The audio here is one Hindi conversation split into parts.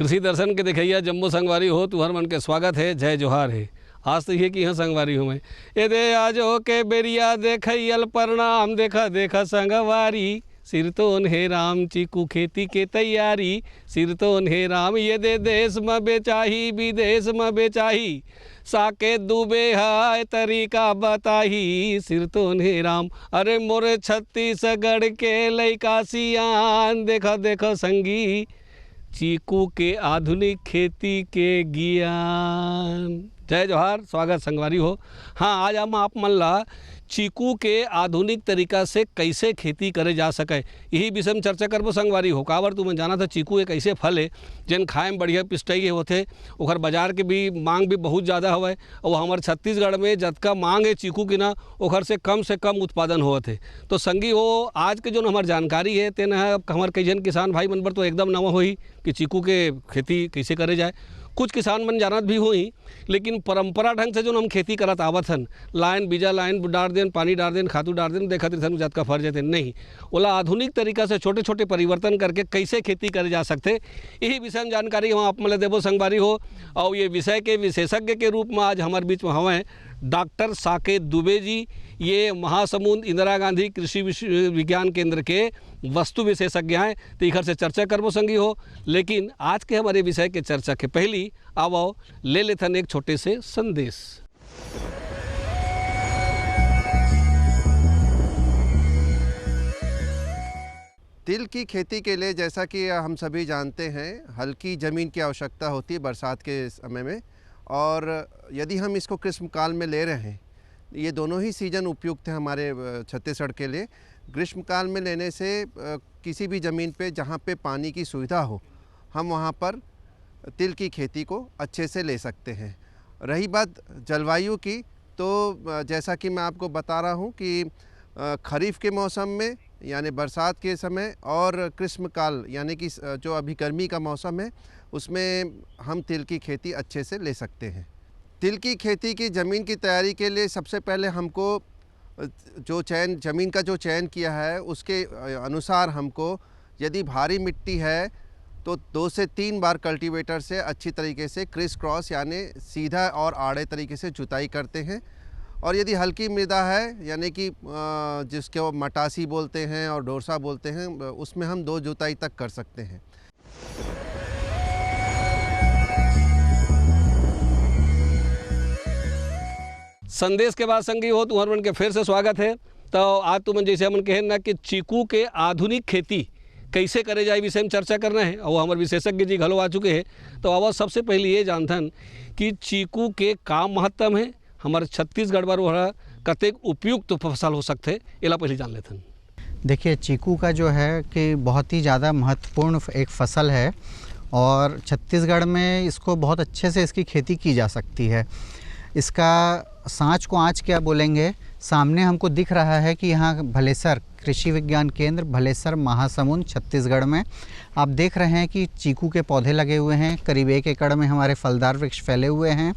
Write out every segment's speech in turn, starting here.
कृषि दर्शन के देखैया जम्मू संगवारी हो तुहर मन के स्वागत है, जय जोहार है। आज तो ये कि यहाँ संगवारी हूँ मैं। ये दे आजो के बेरिया देखैयल प्रणाम, देखा देखा संगवारी सिर तो हे राम, चीकू खेती के तैयारी सिर तो हे राम। ये दे देश में बेचाही विदेश में बेचाही, साके डूबे है तरीका बताही सिर तो हे राम। अरे मोरे छत्तीसगढ़ के लइका सियान, देखा देखा संगी चीकू के आधुनिक खेती के ज्ञान। जय जोहार, स्वागत संगवारी हो। हाँ, आज हम आप मन ला चीकू के आधुनिक तरीका से कैसे खेती करे जा सके यही विषय में चर्चा करबो संगवारी हो। काबर तुमन जाना था चीकू एक ऐसे फल है जन खाए में बढ़िया पिस्टई होते, ओकर बाजार के भी मांग भी बहुत ज़्यादा हवे और हमारे छत्तीसगढ़ में जतका मांग है चीकू की ना ओकर से कम उत्पादन होत है। तो संगी हो, आज के जो हमार जानकारी है तेना हमारे कई जन किसान भाई मन पर तो एकदम नवा होई कि चीकू के खेती कैसे करे जाए। कुछ किसान मन जानत भी होई, लेकिन परंपरा ढंग से जो हम खेती करत आवत हन, लाइन बीजा लाइन डाल देन, पानी डाल देन, खातू डाल देन, देखत रहन जात का फर्ज है नहीं। ओला आधुनिक तरीका से छोटे छोटे परिवर्तन करके कैसे खेती करे जा सकते यही विषय में जानकारी हम आप मतलब देवो संगवारी हो। और ये विषय के विशेषज्ञ के रूप में आज हमारे बीच में हवें डॉक्टर साकेत दुबे जी। ये महासमुंद इंदिरा गांधी कृषि विज्ञान केंद्र के वस्तु विशेषज्ञ हैं। तो इधर से चर्चा करबो संगी हो, लेकिन आज के हमारे विषय के चर्चा के पहली आओ ले लेथन एक छोटे से संदेश। तिल की खेती के लिए जैसा कि हम सभी जानते हैं हल्की ज़मीन की आवश्यकता होती है बरसात के समय में, और यदि हम इसको ग्रीष्मकाल में ले रहे हैं, ये दोनों ही सीज़न उपयुक्त हैं हमारे छत्तीसगढ़ के लिए। ग्रीष्मकाल में लेने से किसी भी ज़मीन पे जहाँ पे पानी की सुविधा हो हम वहाँ पर तिल की खेती को अच्छे से ले सकते हैं। रही बात जलवायु की, तो जैसा कि मैं आपको बता रहा हूँ कि खरीफ के मौसम में यानी बरसात के समय और ग्रीष्मकाल यानी कि जो अभी गर्मी का मौसम है उसमें हम तिल की खेती अच्छे से ले सकते हैं। तिल की खेती की ज़मीन की तैयारी के लिए सबसे पहले हमको जो ज़मीन का जो चयन किया है उसके अनुसार हमको, यदि भारी मिट्टी है तो 2 से 3 बार कल्टीवेटर से अच्छी तरीके से क्रिस क्रॉस यानी सीधा और आड़े तरीके से जुताई करते हैं। और यदि हल्की मृदा है यानी कि जिसके वो मटासी बोलते हैं और डोरसा बोलते हैं, उसमें हम 2 जुताई तक कर सकते हैं। संदेश के बाद संगी हो तुम्हारे मन के फिर से स्वागत है। तो आज तुमन जैसे हमन कहे ना कि चीकू के आधुनिक खेती कैसे करे जाए विषय में चर्चा करना है, और हमारे विशेषज्ञ जी घलो आ चुके हैं। तो अब सबसे पहले ये जानथन कि चीकू के का महत्व है हमारे छत्तीसगढ़ पर, वह कतेक उपयुक्त फसल हो सकते एला पहले जान लेथन। देखिए, चीकू का जो है कि बहुत ही ज़्यादा महत्वपूर्ण एक फसल है और छत्तीसगढ़ में इसको बहुत अच्छे से इसकी खेती की जा सकती है। इसका सांच को आँच क्या बोलेंगे, सामने हमको दिख रहा है कि यहाँ भलेसर कृषि विज्ञान केंद्र भलेसर महासमुंद छत्तीसगढ़ में आप देख रहे हैं कि चीकू के पौधे लगे हुए हैं। करीब 1 एकड़ में हमारे फलदार वृक्ष फैले हुए हैं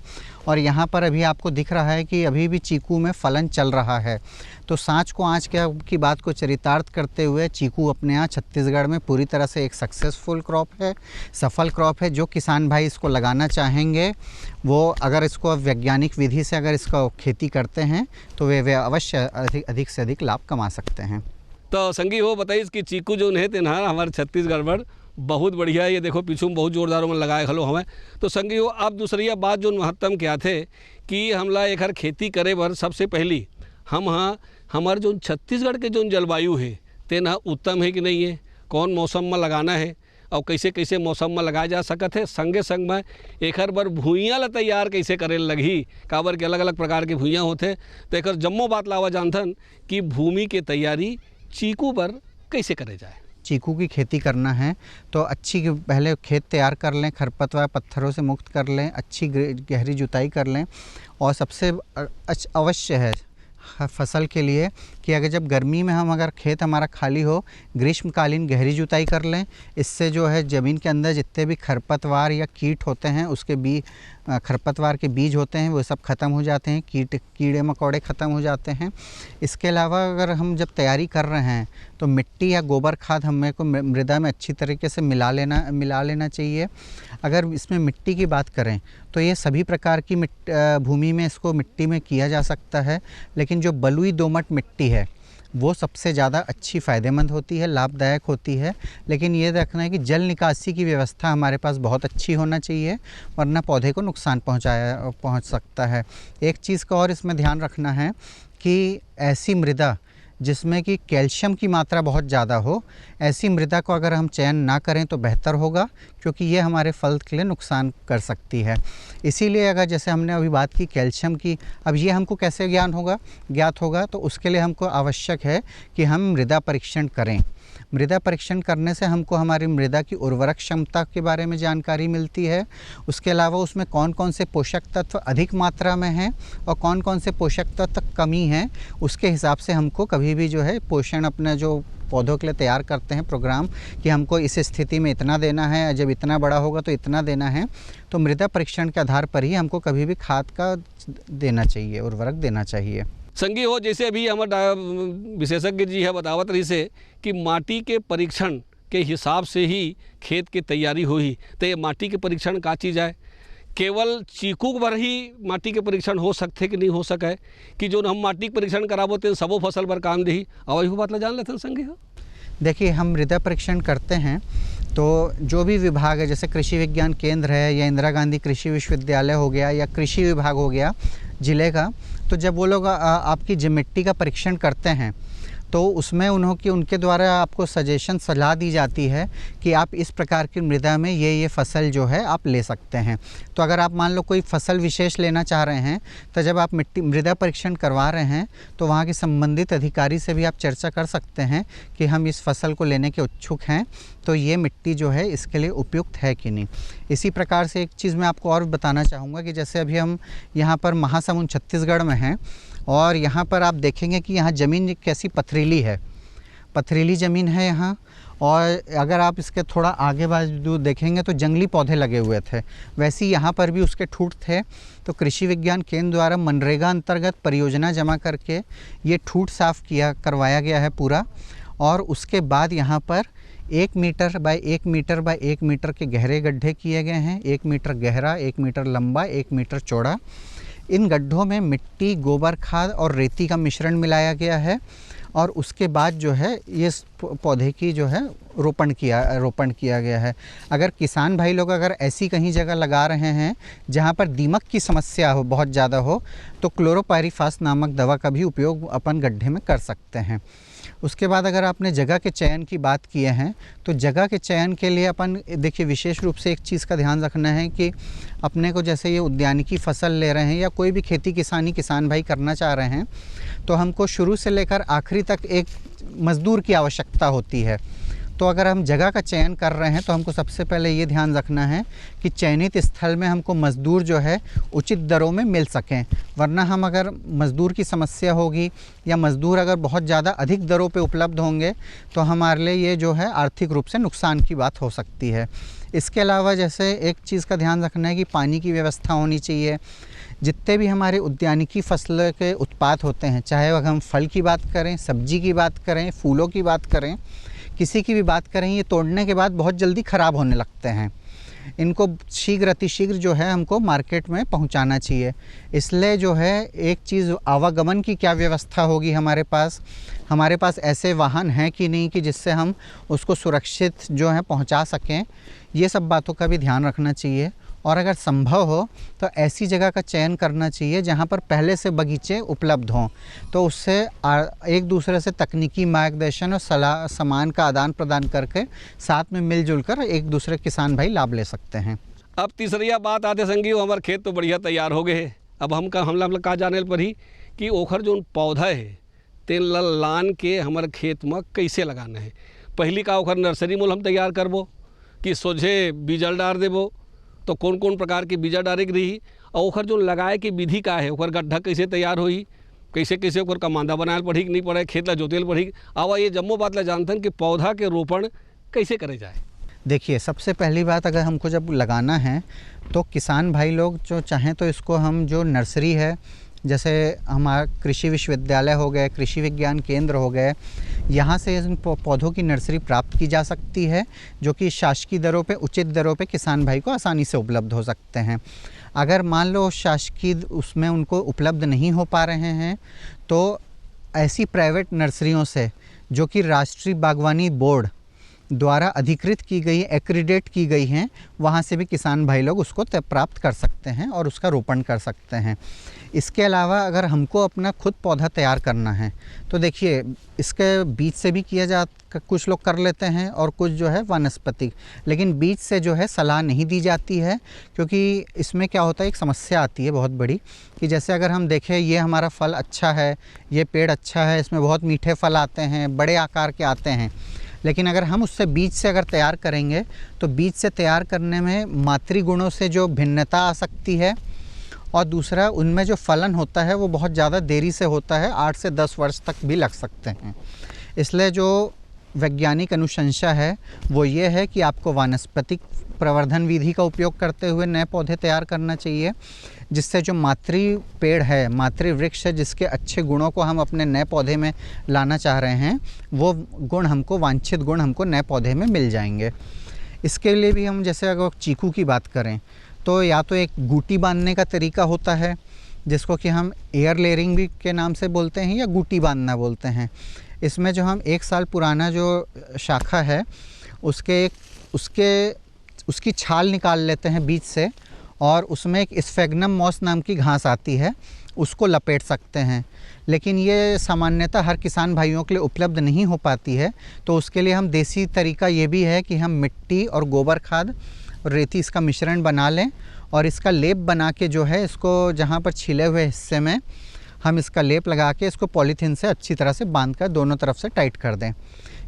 और यहाँ पर अभी आपको दिख रहा है कि अभी भी चीकू में फलन चल रहा है। तो सांच को आँच क्या की बात को चरितार्थ करते हुए चीकू अपने यहाँ छत्तीसगढ़ में पूरी तरह से एक सक्सेसफुल क्रॉप है, सफल क्रॉप है। जो किसान भाई इसको लगाना चाहेंगे वो अगर इसको वैज्ञानिक विधि से अगर इसका खेती करते हैं तो वे अवश्य अधिक से अधिक लाभ कमा सकते हैं। तो संगी हो बताइए कि चीकू जो है तेना हमारे छत्तीसगढ़ पर बहुत बढ़िया है। ये देखो पीछू में बहुत जोरदारों में लगाए खलो हमें। तो संगी हो, अब दूसरी बात जो महत्तम क्या थे कि हमला एक हर खेती करे बर सबसे पहली हम हमारे जो छत्तीसगढ़ के जो जलवायु है तेना उत्तम है कि नहीं है, कौन मौसम में लगाना है और कैसे कैसे मौसम में लगाया जा सकत है। संगे संग में एक बार भुइयाँ ला तैयार कैसे करे लगी, काबर के अलग अलग प्रकार के भुइयाँ होते। तो एक जम्मो बात लावा जानथन कि भूमि के तैयारी चीकू पर कैसे करे जाए। चीकू की खेती करना है तो अच्छी पहले खेत तैयार कर लें, खरपतवार पत्थरों से मुक्त कर लें, अच्छी गहरी जुताई कर लें। और सबसे अवश्य है फसल के लिए कि अगर जब गर्मी में हम अगर खेत हमारा खाली हो, ग्रीष्मकालीन गहरी जुताई कर लें। इससे जो है ज़मीन के अंदर जितने भी खरपतवार या कीट होते हैं उसके खरपतवार के बीज होते हैं वो सब ख़त्म हो जाते हैं, कीड़े मकोड़े ख़त्म हो जाते हैं। इसके अलावा अगर हम जब तैयारी कर रहे हैं तो मिट्टी या गोबर खाद हमें को मृदा में अच्छी तरीके से मिला लेना चाहिए। अगर इसमें मिट्टी की बात करें तो ये सभी प्रकार की भूमि में इसको मिट्टी में किया जा सकता है, लेकिन जो बलुई दोमट मिट्टी है वो सबसे ज़्यादा अच्छी फ़ायदेमंद होती है, लाभदायक होती है। लेकिन ये देखना है कि जल निकासी की व्यवस्था हमारे पास बहुत अच्छी होना चाहिए, वरना पौधे को नुकसान पहुंच सकता है। एक चीज़ का और इसमें ध्यान रखना है कि ऐसी मृदा जिसमें कि कैल्शियम की मात्रा बहुत ज़्यादा हो, ऐसी मृदा को अगर हम चयन ना करें तो बेहतर होगा, क्योंकि ये हमारे फल के लिए नुकसान कर सकती है। इसीलिए अगर जैसे हमने अभी बात की कैल्शियम की, अब ये हमको कैसे ज्ञात होगा तो उसके लिए हमको आवश्यक है कि हम मृदा परीक्षण करें। मृदा परीक्षण करने से हमको हमारी मृदा की उर्वरक क्षमता के बारे में जानकारी मिलती है। उसके अलावा उसमें कौन कौन से पोषक तत्व अधिक मात्रा में हैं और कौन कौन से पोषक तत्व कमी हैं, उसके हिसाब से हमको कभी भी जो है पोषण अपना जो पौधों के लिए तैयार करते हैं प्रोग्राम कि हमको इस स्थिति में इतना देना है, जब इतना बड़ा होगा तो इतना देना है, तो मृदा परीक्षण के आधार पर ही हमको कभी भी खाद का देना चाहिए, उर्वरक देना चाहिए। संगी हो जैसे अभी हमारे विशेषज्ञ जी है बतावत रही से कि माटी के परीक्षण के हिसाब से ही खेत की तैयारी हुई, तो ये माटी के परीक्षण का चीज़ है? केवल चीकू पर ही माटी के परीक्षण हो सकते कि नहीं हो सके कि जो हम माटी के परीक्षण कराबोते हैं सबो फसल पर काम दही? और यही बात ला जान लेते हैं संगी हो। देखिए, हम मृदा परीक्षण करते हैं तो जो भी विभाग है, जैसे कृषि विज्ञान केंद्र है या इंदिरा गांधी कृषि विश्वविद्यालय हो गया या कृषि विभाग हो गया ज़िले का, तो जब वो लोग आपकी मिट्टी का परीक्षण करते हैं तो उसमें उनके द्वारा आपको सलाह दी जाती है कि आप इस प्रकार की मृदा में ये फसल जो है आप ले सकते हैं। तो अगर आप मान लो कोई फसल विशेष लेना चाह रहे हैं तो जब आप मृदा परीक्षण करवा रहे हैं तो वहाँ के संबंधित अधिकारी से भी आप चर्चा कर सकते हैं कि हम इस फसल को लेने के इच्छुक हैं, तो ये मिट्टी जो है इसके लिए उपयुक्त है कि नहीं। इसी प्रकार से एक चीज़ मैं आपको और बताना चाहूँगा कि जैसे अभी हम यहाँ पर महासमुंद छत्तीसगढ़ में हैं और यहाँ पर आप देखेंगे कि यहाँ ज़मीन कैसी पथरीली ज़मीन है यहाँ, और अगर आप इसके थोड़ा आगे बाजू देखेंगे तो जंगली पौधे लगे हुए थे, वैसे ही यहाँ पर भी उसके ठूंठ थे। तो कृषि विज्ञान केंद्र द्वारा मनरेगा अंतर्गत परियोजना जमा करके ये ठूंठ साफ़ करवाया गया है पूरा, और उसके बाद यहाँ पर 1 metre by 1 metre by 1 metre के गहरे गड्ढे किए गए हैं, 1 मीटर गहरा, 1 मीटर लंबा, 1 मीटर चौड़ा। इन गड्ढों में मिट्टी, गोबर खाद और रेती का मिश्रण मिलाया गया है, और उसके बाद जो है ये पौधे की जो है रोपण किया गया है। अगर किसान भाई लोग अगर ऐसी कहीं जगह लगा रहे हैं जहाँ पर दीमक की समस्या हो, बहुत ज़्यादा हो, तो क्लोरोपाइरीफास नामक दवा का भी उपयोग अपन गड्ढे में कर सकते हैं। उसके बाद अगर आपने जगह के चयन की बात किए हैं तो जगह के चयन के लिए अपन देखिए विशेष रूप से एक चीज़ का ध्यान रखना है कि अपने को जैसे ये उद्यानिकी फसल ले रहे हैं या कोई भी खेती किसानी किसान भाई करना चाह रहे हैं तो हमको शुरू से लेकर आखिरी तक एक मज़दूर की आवश्यकता होती है। तो अगर हम जगह का चयन कर रहे हैं तो हमको सबसे पहले ये ध्यान रखना है कि चयनित स्थल में हमको मज़दूर जो है उचित दरों में मिल सकें, वरना हम अगर मज़दूर की समस्या होगी या मज़दूर अगर बहुत ज़्यादा अधिक दरों पे उपलब्ध होंगे तो हमारे लिए ये जो है आर्थिक रूप से नुकसान की बात हो सकती है। इसके अलावा जैसे एक चीज़ का ध्यान रखना है कि पानी की व्यवस्था होनी चाहिए। जितने भी हमारे उद्यानिकी फसल के उत्पाद होते हैं, चाहे वह हम फल की बात करें, सब्जी की बात करें, फूलों की बात करें, किसी की भी बात करें, ये तोड़ने के बाद बहुत जल्दी ख़राब होने लगते हैं। इनको शीघ्र अतिशीघ्र जो है हमको मार्केट में पहुंचाना चाहिए। इसलिए जो है एक चीज़ आवागमन की क्या व्यवस्था होगी हमारे पास ऐसे वाहन हैं कि नहीं कि जिससे हम उसको सुरक्षित जो है पहुंचा सकें, ये सब बातों का भी ध्यान रखना चाहिए। और अगर संभव हो तो ऐसी जगह का चयन करना चाहिए जहाँ पर पहले से बगीचे उपलब्ध हों, तो उससे एक दूसरे से तकनीकी मार्गदर्शन और सलाह सामान का आदान प्रदान करके साथ में मिलजुल कर एक दूसरे किसान भाई लाभ ले सकते हैं। अब तीसरिया बात आते संगी, हमारे खेत तो बढ़िया तैयार हो गए हैं। अब हम कहा जाने पर ही कि ओखर जो पौधा है तेल लान के हमारे खेत में कैसे लगाना है। पहली का ओखर नर्सरी मूल हम तैयार करबो कि सोझे बीजल डाल देबो, तो कौन कौन प्रकार के बीजा डाले रही, और ओखर जो लगाए की विधि का है, ओखर गड्ढा कैसे तैयार होई, कैसे ओखर कमांदा बनाए पड़ी कि नहीं पड़े, खेत ला जोतेल पड़ी। अब ये जम्मो बात ला जानते हैं कि पौधा के रोपण कैसे करे जाए। देखिए, सबसे पहली बात, अगर हमको जब लगाना है तो किसान भाई लोग जो चाहें तो इसको हम जो नर्सरी है, जैसे हमारा कृषि विश्वविद्यालय हो गए, कृषि विज्ञान केंद्र हो गए, यहाँ से इन पौधों की नर्सरी प्राप्त की जा सकती है, जो कि शासकीय दरों पे, उचित दरों पे किसान भाई को आसानी से उपलब्ध हो सकते हैं। अगर मान लो शासकीय उसमें उनको उपलब्ध नहीं हो पा रहे हैं तो ऐसी प्राइवेट नर्सरियों से, जो कि राष्ट्रीय बागवानी बोर्ड द्वारा अधिकृत की गई, एक्रीडेट की गई हैं, वहाँ से भी किसान भाई लोग उसको प्राप्त कर सकते हैं और उसका रोपण कर सकते हैं। इसके अलावा अगर हमको अपना खुद पौधा तैयार करना है तो देखिए, इसके बीज से भी किया जा, कुछ लोग कर लेते हैं और कुछ जो है वानस्पतिक, लेकिन बीज से जो है सलाह नहीं दी जाती है, क्योंकि इसमें क्या होता है, एक समस्या आती है बहुत बड़ी, कि जैसे अगर हम देखें ये हमारा फल अच्छा है, ये पेड़ अच्छा है, इसमें बहुत मीठे फल आते हैं, बड़े आकार के आते हैं, लेकिन अगर हम उससे बीज से अगर तैयार करेंगे तो बीज से तैयार करने में मातृ गुणों से जो भिन्नता आ सकती है, और दूसरा उनमें जो फलन होता है वो बहुत ज़्यादा देरी से होता है, 8 से 10 वर्ष तक भी लग सकते हैं। इसलिए जो वैज्ञानिक अनुशंसा है वो ये है कि आपको वानस्पतिक प्रवर्धन विधि का उपयोग करते हुए नए पौधे तैयार करना चाहिए, जिससे जो मातृ पेड़ है, मातृ वृक्ष है, जिसके अच्छे गुणों को हम अपने नए पौधे में लाना चाह रहे हैं, वो गुण हमको, वांछित गुण हमको नए पौधे में मिल जाएंगे। इसके लिए भी हम, जैसे अगर चीकू की बात करें तो या तो एक गूटी बांधने का तरीका होता है, जिसको कि हम एयर लेयरिंग भी के नाम से बोलते हैं या गूटी बांधना बोलते हैं। इसमें जो हम 1 साल पुराना जो शाखा है उसकी छाल निकाल लेते हैं बीज से, और उसमें एक स्फेग्नम मॉस नाम की घास आती है, उसको लपेट सकते हैं। लेकिन ये सामान्यतः हर किसान भाइयों के लिए उपलब्ध नहीं हो पाती है, तो उसके लिए हम देसी तरीका ये भी है कि हम मिट्टी और गोबर खाद और रेती इसका मिश्रण बना लें, और इसका लेप बना के जो है, इसको जहाँ पर छिले हुए हिस्से में हम इसका लेप लगा के इसको पॉलीथीन से अच्छी तरह से बांध कर दोनों तरफ से टाइट कर दें।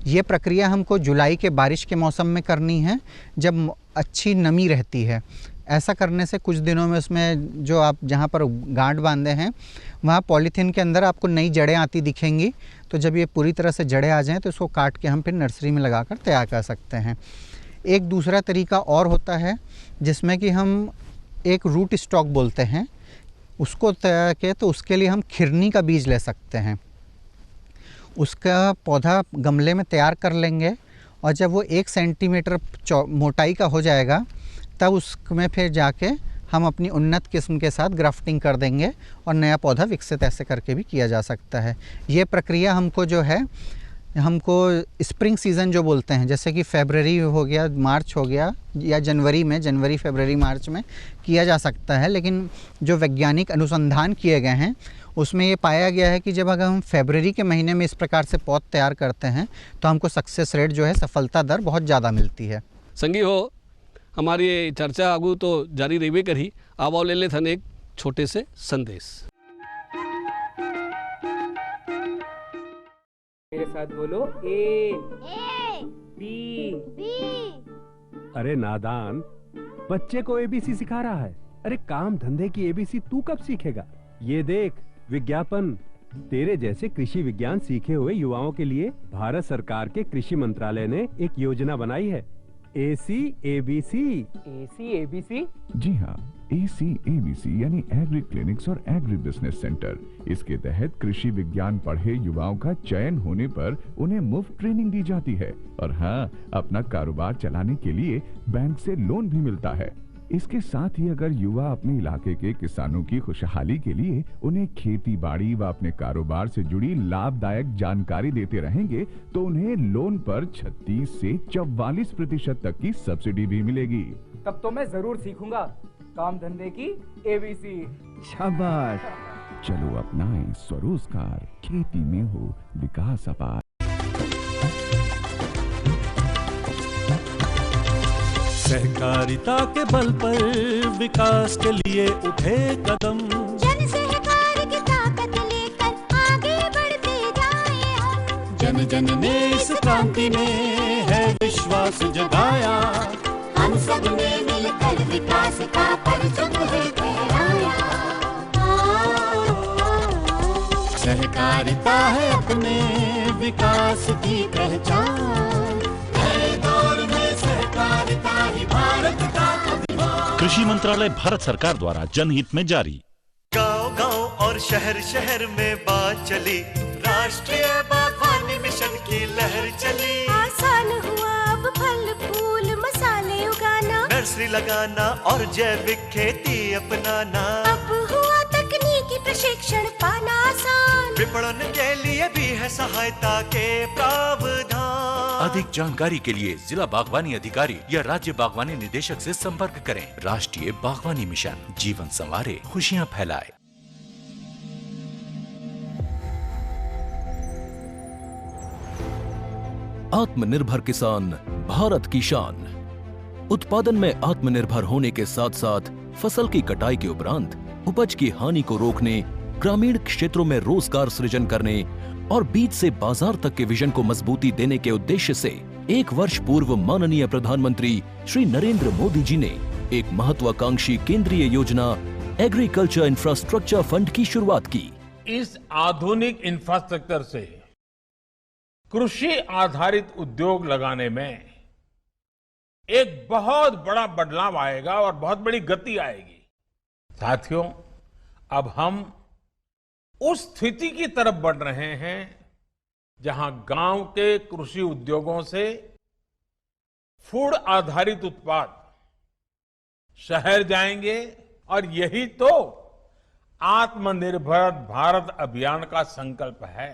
ये प्रक्रिया हमको जुलाई के बारिश के मौसम में करनी है, जब अच्छी नमी रहती है। ऐसा करने से कुछ दिनों में उसमें जो आप जहाँ पर गांठ बांधे हैं वहाँ पॉलीथीन के अंदर आपको नई जड़ें आती दिखेंगी। तो जब ये पूरी तरह से जड़ें आ जाएँ तो इसको काट के हम फिर नर्सरी में लगाकर तैयार कर सकते हैं। एक दूसरा तरीका और होता है, जिसमें कि हम एक रूट स्टॉक बोलते हैं, उसको तैयार के, तो उसके लिए हम खिरनी का बीज ले सकते हैं। उसका पौधा गमले में तैयार कर लेंगे, और जब वो 1 सेंटीमीटर मोटाई का हो जाएगा तब उसमें फिर जाके हम अपनी उन्नत किस्म के साथ ग्राफ्टिंग कर देंगे और नया पौधा विकसित ऐसे करके भी किया जा सकता है। ये प्रक्रिया हमको जो है, हमको स्प्रिंग सीज़न जो बोलते हैं, जैसे कि फरवरी हो गया, मार्च हो गया, या जनवरी फरवरी मार्च में किया जा सकता है। लेकिन जो वैज्ञानिक अनुसंधान किए गए हैं उसमें ये पाया गया है कि जब अगर हम फरवरी के महीने में इस प्रकार से पौध तैयार करते हैं तो हमको सक्सेस रेट जो है, सफलता दर बहुत ज़्यादा मिलती है। संगी हो, हमारी चर्चा आगू तो जारी रही करी। अब आओ ले ले थन एक छोटे से संदेश। मेरे साथ बोलो, ए बी। अरे नादान, बच्चे को एबीसी सिखा रहा है। अरे काम धंधे की एबीसी तू कब सीखेगा? ये देख विज्ञापन, तेरे जैसे कृषि विज्ञान सीखे हुए युवाओं के लिए भारत सरकार के कृषि मंत्रालय ने एक योजना बनाई है, ACABC। ACABC? जी हाँ, ACABC यानी एग्री क्लिनिक्स और एग्री बिजनेस सेंटर। इसके तहत कृषि विज्ञान पढ़े युवाओं का चयन होने पर उन्हें मुफ्त ट्रेनिंग दी जाती है, और हाँ, अपना कारोबार चलाने के लिए बैंक से लोन भी मिलता है। इसके साथ ही अगर युवा अपने इलाके के किसानों की खुशहाली के लिए उन्हें खेती बाड़ी व अपने कारोबार से जुड़ी लाभदायक जानकारी देते रहेंगे तो उन्हें लोन पर 36 से 44% तक की सब्सिडी भी मिलेगी। तब तो मैं जरूर सीखूंगा काम धंधे की ABC। शाबाश, चलो अपनाएं स्वरोजगार, खेती में हो विकास अपार। सहकारिता के बल पर विकास के लिए उठे कदम, जन सहकार की ताकत लेकर आगे बढ़ते जाएं हम। जन जन ने इस क्रांति में है विश्वास जगाया, हम सब ने मिलकर विकास का परचम है फहराया। सहकारिता है अपने विकास की पहचान, नए दौर में सहकार कृषि मंत्रालय भारत सरकार द्वारा जनहित में जारी। गांव-गांव और शहर-शहर में बात चली, राष्ट्रीय बागवानी मिशन की लहर चली। आसान हुआ अब फल फूल मसाले उगाना, नर्सरी लगाना और जैविक खेती अपनाना। अब हुआ तकनीकी प्रशिक्षण पाना आसान, विपणन के लिए भी है सहायता के प्रावधान। अधिक जानकारी के लिए जिला बागवानी अधिकारी या राज्य बागवानी निदेशक से संपर्क करें। राष्ट्रीय बागवानी मिशन, जीवन संवारे, खुशियां फैलाए। आत्मनिर्भर किसान, भारत की शान। उत्पादन में आत्मनिर्भर होने के साथ साथ फसल की कटाई के उपरांत उपज की हानि को रोकने, ग्रामीण क्षेत्रों में रोजगार सृजन करने और बीज से बाजार तक के विजन को मजबूती देने के उद्देश्य से 1 वर्ष पूर्व माननीय प्रधानमंत्री श्री नरेंद्र मोदी जी ने एक महत्वाकांक्षी केंद्रीय योजना एग्रीकल्चर इंफ्रास्ट्रक्चर फंड की शुरुआत की। इस आधुनिक इंफ्रास्ट्रक्चर से कृषि आधारित उद्योग लगाने में एक बहुत बड़ा बदलाव आएगा और बहुत बड़ी गति आएगी। साथियों, अब हम उस स्थिति की तरफ बढ़ रहे हैं जहां गांव के कृषि उद्योगों से फूड आधारित उत्पाद शहर जाएंगे और यही तो आत्मनिर्भर भारत अभियान का संकल्प है।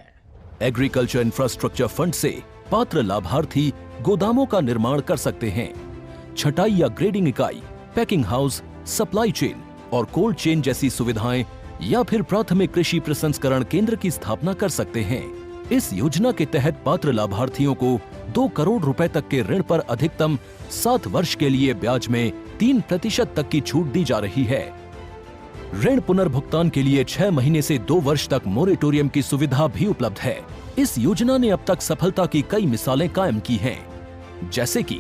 एग्रीकल्चर इंफ्रास्ट्रक्चर फंड से पात्र लाभार्थी गोदामों का निर्माण कर सकते हैं, छटाई या ग्रेडिंग इकाई, पैकिंग हाउस, सप्लाई चेन और कोल्ड चेन जैसी सुविधाएं या फिर प्राथमिक कृषि प्रसंस्करण केंद्र की स्थापना कर सकते हैं। इस योजना के तहत पात्र लाभार्थियों को 2 करोड़ रुपए तक के ऋण पर अधिकतम 7 वर्ष के लिए ब्याज में 3% तक की छूट दी जा रही है। ऋण पुनर्भुगतान के लिए 6 महीने से 2 वर्ष तक मोरेटोरियम की सुविधा भी उपलब्ध है। इस योजना ने अब तक सफलता की कई मिसालें कायम की हैं, जैसे कि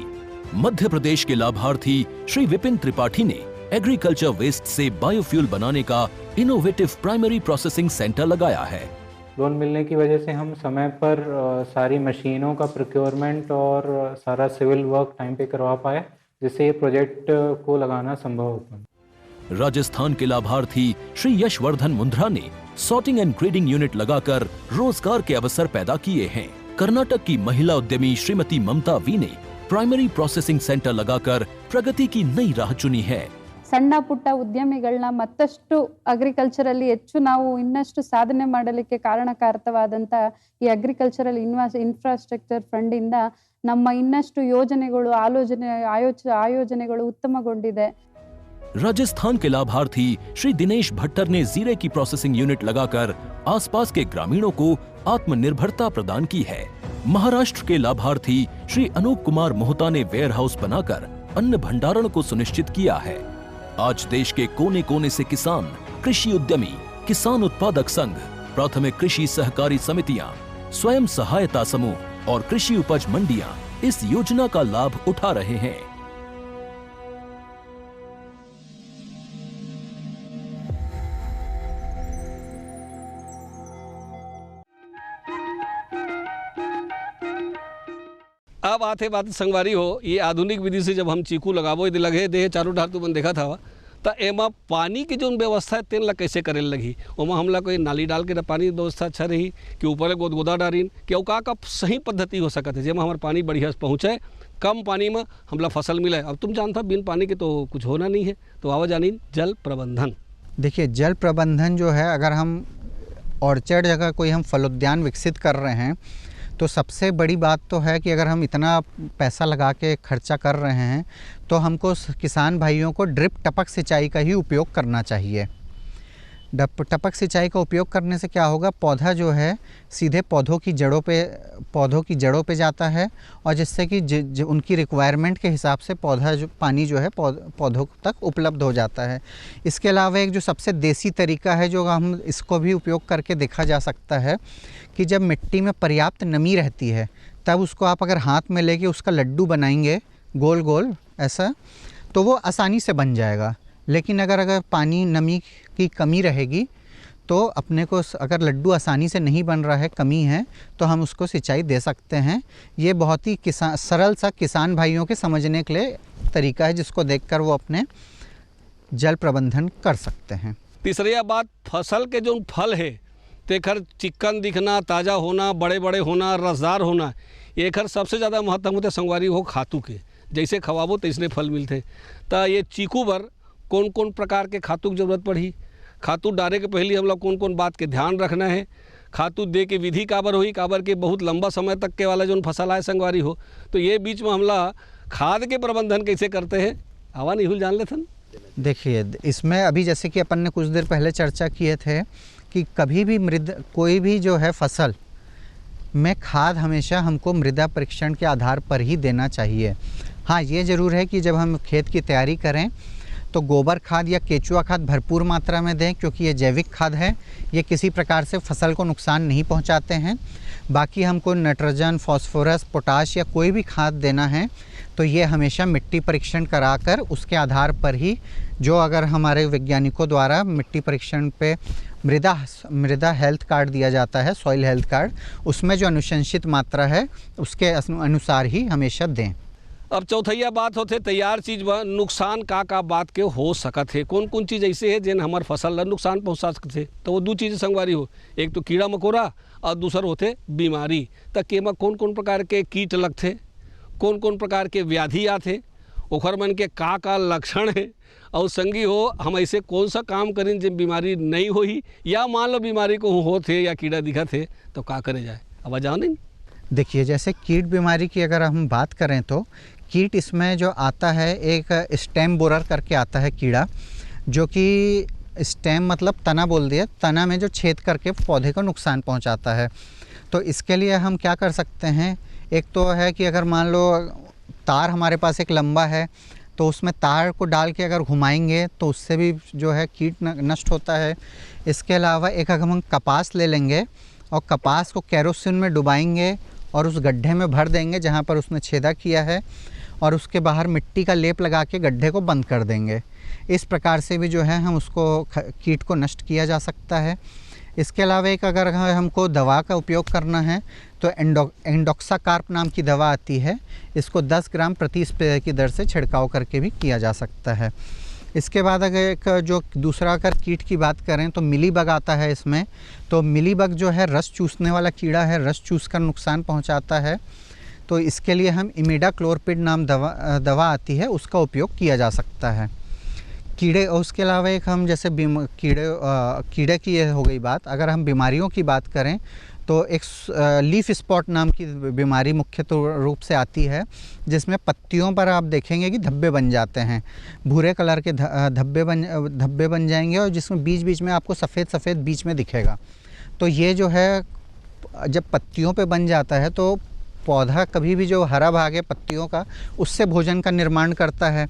मध्य प्रदेश के लाभार्थी श्री विपिन त्रिपाठी ने एग्रीकल्चर वेस्ट से बायोफ्यूल बनाने का इनोवेटिव प्राइमरी प्रोसेसिंग सेंटर लगाया है। लोन मिलने की वजह से हम समय पर सारी मशीनों का प्रोक्योरमेंट और सारा सिविल वर्क टाइम पे करवा पाए, जिससे ये प्रोजेक्ट को लगाना संभव हो पाया। राजस्थान के लाभार्थी श्री यशवर्धन मुंद्रा ने सॉर्टिंग एंड ग्रेडिंग यूनिट लगाकर रोजगार के अवसर पैदा किए हैं। कर्नाटक की महिला उद्यमी श्रीमती ममता वी ने प्राइमरी प्रोसेसिंग सेंटर लगाकर प्रगति की नई राह चुनी है। ಸಣ್ಣ ಪುಟ್ಟ ಉದ್ಯಮಿಗಳನ್ನ ಮತ್ತಷ್ಟು ಅಗ್ರಿಕಲ್ಚರಲ್ಲಿ ಹೆಚ್ಚು ನಾವು ಇನ್ನಷ್ಟು ಸಾಧನೆ ಮಾಡಲಿಕ್ಕೆ ಕಾರಣಕಾರಕವಾದಂತ ಈ ಅಗ್ರಿಕಲ್ಚರಲ್ ಇನ್ಫ್ರಾಸ್ಟ್ರಕ್ಚರ್ ಫಂಡ್ ಇಂದ ನಮ್ಮ ಇನ್ನಷ್ಟು ಯೋಜನೆಗಳು ಆಯೋಜನೆಗಳು ಉತ್ತಮಗೊಂಡಿದೆ। राजस्थान के लाभार्थी श्री दिनेश भट्टर ने जीरे की प्रोसेसिंग यूनिट लगाकर आसपास के ग्रामीणों को आत्मनिर्भरता प्रदान की है। महाराष्ट्र के लाभार्थी श्री अनूप कुमार मोहता ने वेयर हाउस बनाकर अन्न भंडारण को सुनिश्चित किया है। आज देश के कोने कोने से किसान, कृषि उद्यमी, किसान उत्पादक संघ, प्राथमिक कृषि सहकारी समितियां, स्वयं सहायता समूह और कृषि उपज मंडियां इस योजना का लाभ उठा रहे हैं। अब आते बात संगवारी हो, ये आधुनिक विधि से जब हम चीकू लगाबो यदि लगे दे चारों ढार तुमन देखा था तो एमा पानी की जो व्यवस्था है तेन ला कैसे करे लगी, ओमा हमला कोई नाली डाल के पानी व्यवस्था अच्छा रही कि ऊपर गोदा डारीन कि का सही पद्धति हो सकता है जेमा हमारे पानी बढ़िया से पहुँचे, कम पानी में हमला फसल मिले। अब तुम जानता बिन पानी के तो कुछ होना नहीं है, तो आवा जानी जल प्रबंधन। देखिए, जल प्रबंधन जो है, अगर हम ऑर्चर्ड जगह कोई हम फलोद्यान विकसित कर रहे हैं तो सबसे बड़ी बात तो है कि अगर हम इतना पैसा लगा के खर्चा कर रहे हैं तो हमको किसान भाइयों को ड्रिप टपक सिंचाई का ही उपयोग करना चाहिए। टपक सिंचाई का उपयोग करने से क्या होगा, पौधा जो है सीधे पौधों की जड़ों पे जाता है और जिससे कि उनकी रिक्वायरमेंट के हिसाब से पौधा जो पानी जो है पौधों तक उपलब्ध हो जाता है। इसके अलावा एक जो सबसे देसी तरीका है जो हम इसको भी उपयोग करके देखा जा सकता है कि जब मिट्टी में पर्याप्त नमी रहती है तब उसको आप अगर हाथ में लेके उसका लड्डू बनाएंगे गोल गोल ऐसा, तो वो आसानी से बन जाएगा। लेकिन अगर पानी नमी की कमी रहेगी तो अपने को, अगर लड्डू आसानी से नहीं बन रहा है, कमी है, तो हम उसको सिंचाई दे सकते हैं। ये बहुत ही सरल सा किसान भाइयों के समझने के लिए तरीका है जिसको देखकर वो अपने जल प्रबंधन कर सकते हैं। तीसरी बात, फसल के जो फल है तेखर चिक्कन दिखना, ताज़ा होना, बड़े बड़े होना, रसदार होना, एकर सबसे ज़्यादा महत्व होते संगवारी हो खातू के। जैसे खवाबो तैसने फल मिलते। तो ये चीकू बर कौन कौन प्रकार के खातू की जरूरत पड़ी, खातू डाले के पहले हम लोग कौन कौन बात के ध्यान रखना है, खातू दे के विधि काबर हुई, काबर के बहुत लंबा समय तक के वाला जो फसल आए संगवारी हो, तो ये बीच में हमला खाद के प्रबंधन कैसे करते हैं आवा नहीं जान लेते। देखिए, इसमें अभी जैसे कि अपन ने कुछ देर पहले चर्चा किए थे कि कभी भी कोई भी जो है फसल में खाद हमेशा हमको मृदा परीक्षण के आधार पर ही देना चाहिए। हाँ, ये ज़रूर है कि जब हम खेत की तैयारी करें तो गोबर खाद या केचुआ खाद भरपूर मात्रा में दें, क्योंकि ये जैविक खाद है, ये किसी प्रकार से फसल को नुकसान नहीं पहुंचाते हैं। बाकी हमको नाइट्रोजन, फास्फोरस, पोटाश या कोई भी खाद देना है तो ये हमेशा मिट्टी परीक्षण कराकर उसके आधार पर ही, जो अगर हमारे वैज्ञानिकों द्वारा मिट्टी परीक्षण पे मृदा हेल्थ कार्ड दिया जाता है, सॉइल हेल्थ कार्ड, उसमें जो अनुशंसित मात्रा है उसके अनुसार ही हमेशा दें। अब चौथैया बात होते तैयार चीज़ में नुकसान का बात के हो सकत है, कौन कौन चीज़ ऐसे है जिन हमारे फसल ला नुकसान पहुँचा सकते हैं। तो वो दो चीज़ संगवारी हो, एक तो कीड़ा मकोड़ा और दूसर होते बीमारी। तो केमा कौन कौन प्रकार के कीट लगते, कौन कौन प्रकार के व्याधि आते, ओखर मन के का लक्षण है, और संगी हो हम ऐसे कौन सा काम करें जब बीमारी नहीं होही, या मान लो बीमारी को होते या कीड़ा दिखत है तो का करे जाए। अब जाओ नहीं। देखिए, जैसे कीट बीमारी की अगर हम बात करें तो कीट इसमें जो आता है, एक स्टेम बोरर करके आता है कीड़ा, जो कि स्टेम मतलब तना बोल दिया, तना में जो छेद करके पौधे को नुकसान पहुंचाता है। तो इसके लिए हम क्या कर सकते हैं, एक तो है कि अगर मान लो तार हमारे पास एक लंबा है तो उसमें तार को डाल के अगर घुमाएंगे तो उससे भी जो है कीट नष्ट होता है। इसके अलावा एक अगर हम कपास ले लेंगे और कपास को केरोसिन में डुबाएंगे और उस गड्ढे में भर देंगे जहाँ पर उसने छेदा किया है, और उसके बाहर मिट्टी का लेप लगा के गड्ढे को बंद कर देंगे। इस प्रकार से भी जो है हम उसको कीट को नष्ट किया जा सकता है। इसके अलावा एक अगर हमको दवा का उपयोग करना है तो एंडोक्साकार्प नाम की दवा आती है, इसको 10 ग्राम प्रति स्प्रे की दर से छिड़काव करके भी किया जा सकता है। इसके बाद अगर एक जो दूसरा अगर कीट की बात करें तो मिलीबग आता है इसमें। तो मिलीबग जो है रस चूसने वाला कीड़ा है, रस चूस कर नुकसान पहुंचाता है। तो इसके लिए हम इमिडाक्लोरपिड नाम दवा आती है, उसका उपयोग किया जा सकता है। कीड़े, और उसके अलावा एक हम जैसे कीड़े की ये हो गई बात। अगर हम बीमारियों की बात करें तो एक लीफ स्पॉट नाम की बीमारी मुख्य रूप से आती है, जिसमें पत्तियों पर आप देखेंगे कि धब्बे बन जाते हैं, भूरे कलर के धब्बे बन जाएंगे, और जिसमें बीच बीच में आपको सफ़ेद बीच में दिखेगा। तो ये जो है जब पत्तियों पे बन जाता है तो पौधा कभी भी जो हरा भाग है पत्तियों का, उससे भोजन का निर्माण करता है।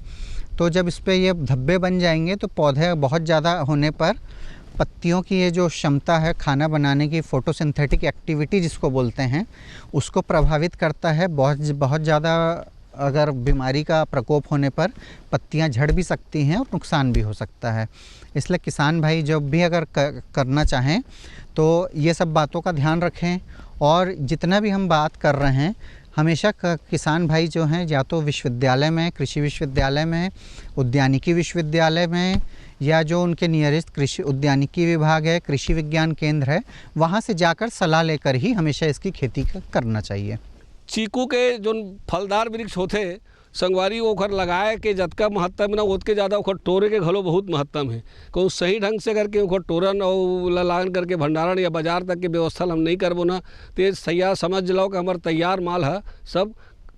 तो जब इस पर ये धब्बे बन जाएंगे तो पौधे बहुत ज़्यादा होने पर पत्तियों की ये जो क्षमता है खाना बनाने की, फोटोसिंथेटिक एक्टिविटी जिसको बोलते हैं, उसको प्रभावित करता है। बहुत ज़्यादा अगर बीमारी का प्रकोप होने पर पत्तियां झड़ भी सकती हैं और नुकसान भी हो सकता है। इसलिए किसान भाई जब भी अगर करना चाहें तो ये सब बातों का ध्यान रखें। और जितना भी हम बात कर रहे हैं, हमेशा किसान भाई जो हैं या तो विश्वविद्यालय में, कृषि विश्वविद्यालय में, उद्यानिकी विश्वविद्यालय में, या जो उनके नियरेस्ट कृषि उद्यानिकी विभाग है, कृषि विज्ञान केंद्र है, वहाँ से जाकर सलाह लेकर ही हमेशा इसकी खेती करना चाहिए। चीकू के जो फलदार वृक्ष होते संगवारी ओखर लगाए के जतका महत्तम ना ओतके ज़्यादा ओखर तोड़े के घलो बहुत महत्तम है। को सही ढंग से करके ओखर तोड़न और लान करके भंडारण या बाजार तक के व्यवस्था हम नहीं करबो ना तो सैया समझ लो कि हमारे तैयार माल है सब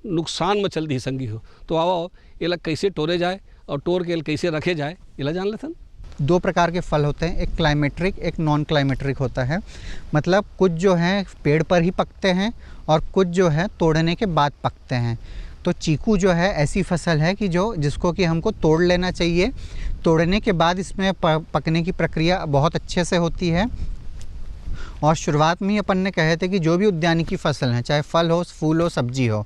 नुकसान में चल दी संगी हो। तो आओ ये लग कैसे तोड़े जाए और तोड़ के कैसे रखे जाए ये जान लेते। 2 प्रकार के फल होते हैं, एक क्लाइमेट्रिक, एक नॉन क्लाइमेट्रिक होता है। मतलब कुछ जो हैं पेड़ पर ही पकते हैं और कुछ जो है तोड़ने के बाद पकते हैं। तो चीकू जो है ऐसी फसल है कि जिसको कि हमको तोड़ लेना चाहिए। तोड़ने के बाद इसमें पकने की प्रक्रिया बहुत अच्छे से होती है। और शुरुआत में ही अपन ने कहे थे कि जो भी उद्यानिकी फसल हैं, चाहे फल हो, फूल हो, सब्जी हो,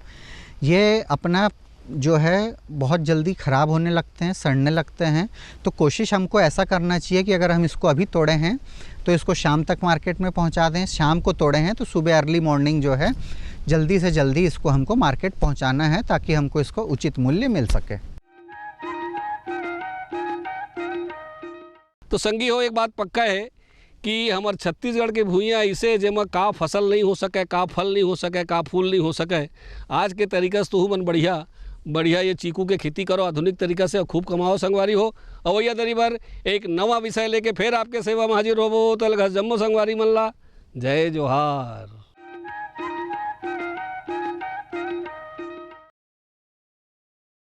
ये अपना जो है बहुत जल्दी ख़राब होने लगते हैं, सड़ने लगते हैं। तो कोशिश हमको ऐसा करना चाहिए कि अगर हम इसको अभी तोड़े हैं तो इसको शाम तक मार्केट में पहुंचा दें। शाम को तोड़े हैं तो सुबह अर्ली मॉर्निंग जो है जल्दी से जल्दी इसको हमको मार्केट पहुंचाना है, ताकि हमको इसको उचित मूल्य मिल सके। तो संगी हो एक बात पक्का है कि हमारे छत्तीसगढ़ के भूइयाँ ऐसे जेमा का फसल नहीं हो सके, का फल नहीं हो सके, का फूल नहीं हो सके, आज के तरीक़े से तो मन बढ़िया ये चीकू के खेती करो आधुनिक तरीक़ा से, खूब कमाओ संगवारी हो। अवैया दरी बार एक नवा विषय लेके फिर आपके सेवा में हाजिर होबो। तो जम्मो संगवारी मन ला जय जोहार।